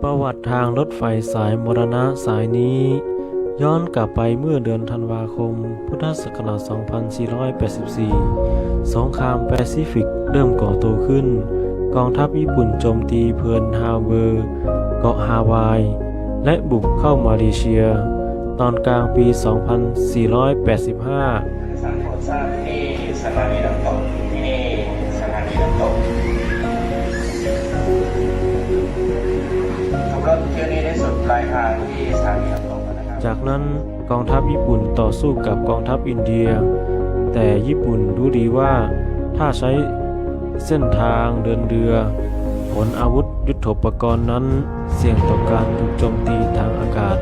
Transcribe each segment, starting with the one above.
ประวัติทางรถไฟสายมรณะสายนี้ย้อนกลับไปเมื่อเดือนธันวาคมพุทธศักราช 2484 สงครามแปซิฟิกเริ่มก่อตัวขึ้น กองทัพญี่ปุ่นโจมตีเพิร์ลฮาร์เบอร์ เกาะฮาวาย และบุกเข้ามาเลเซีย ตอนกลางปี 2485 สารโปรดทราบที่สถานีน้ำตกที่นี่สถานีน้ำตกขับรถเที่ยวนี้ได้สุดปลายทางที่สถานีน้ำตกนะครับ จากนั้นกองทัพญี่ปุ่นต่อสู้กับกองทัพอินเดีย แต่ญี่ปุ่นรู้ดีว่าถ้าใช้เส้นทางเดินเรือขนอาวุธยุทโธปกรณ์นั้นเสี่ยงต่อการถูกโจมตีทางอากาศ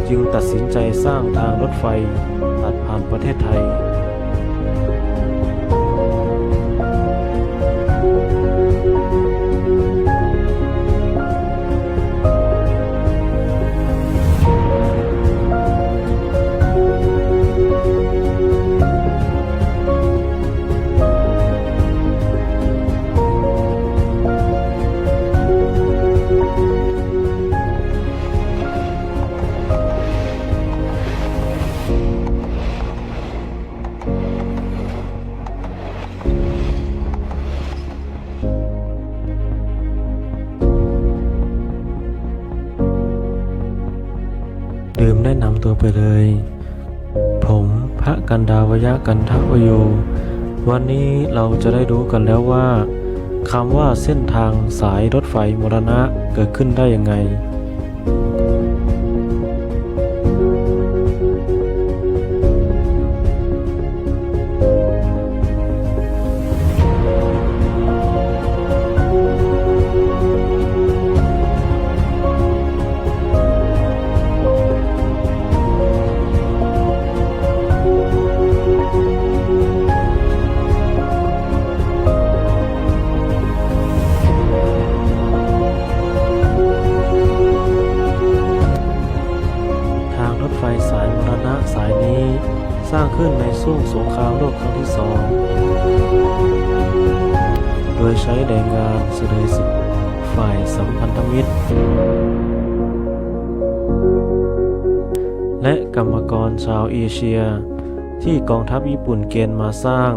จึงตัดสินใจสร้างทางรถไฟตัดผ่านประเทศไทย ลืมแนะนำตัวไปเลย ผมพระกันดาวยะกันทวโย วันนี้เราจะได้รู้กันแล้วว่าคำว่าเส้นทางสายรถไฟมรณะเกิดขึ้นได้ยังไง ทางรถไฟสายมรณะสายนี้สร้างขึ้นในช่วงสงครามโลกครั้งที่ 2 โดยใช้แรงงานเสดยศึกฝ่ายสัมพันธมิตร และกรรมกรชาวเอเชียที่กองทัพญี่ปุ่นเกณฑ์มาสร้าง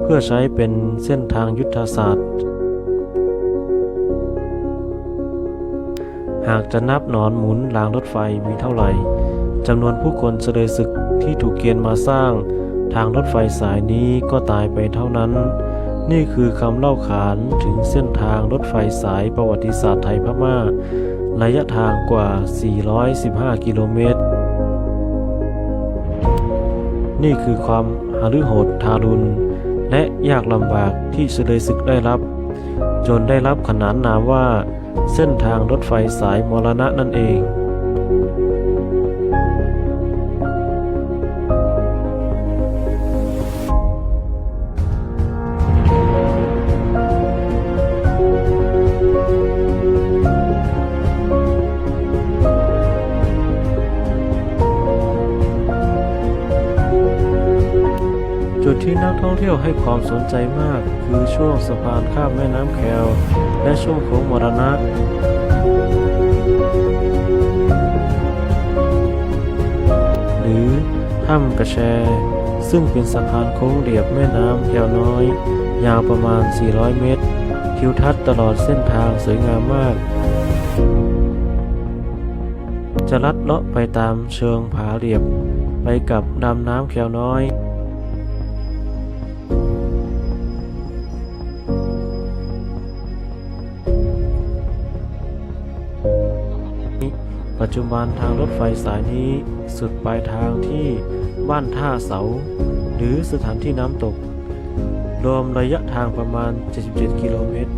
เพื่อใช้เป็นเส้นทางยุทธศาสตร์ หากจะนับหนอนหมุนรางรถไฟมีเท่าไหร่จำนวนผู้คนเสดยศึกที่ถูกเกณฑ์มาสร้างทางรถไฟสายนี้ก็ตายไปเท่านั้น นี่คือคำเล่าขานถึงเส้นทางรถไฟสายประวัติศาสตร์ไทยพม่าระยะทางกว่า 415 กิโลเมตร นี่คือความหฤโหดทารุณและยากลำบากที่เสดยศึกได้รับ จนได้รับขนานนามว่าเส้นทางรถไฟสายมรณะนั่นเอง จุดที่นักท่องเที่ยวให้ความสนใจมากคือช่วงสะพานข้ามแม่น้ำแควและช่วงโค้งมรณะ หรือถ้ำกระแชซึ่งเป็นสะพานโค้งเรียบแม่น้ำแควน้อยยาวประมาณ 400 เมตร ทิวทัศน์ตลอดเส้นทางสวยงามมาก จะลัดเลาะไปตามเชิงผาเรียบไปกับลำน้ำแควน้อย ปัจจุบันทางรถไฟสายนี้สุดปลายทางที่บ้านท่าเสาหรือสถานที่น้ำตกรวมระยะทางประมาณ 77 กิโลเมตร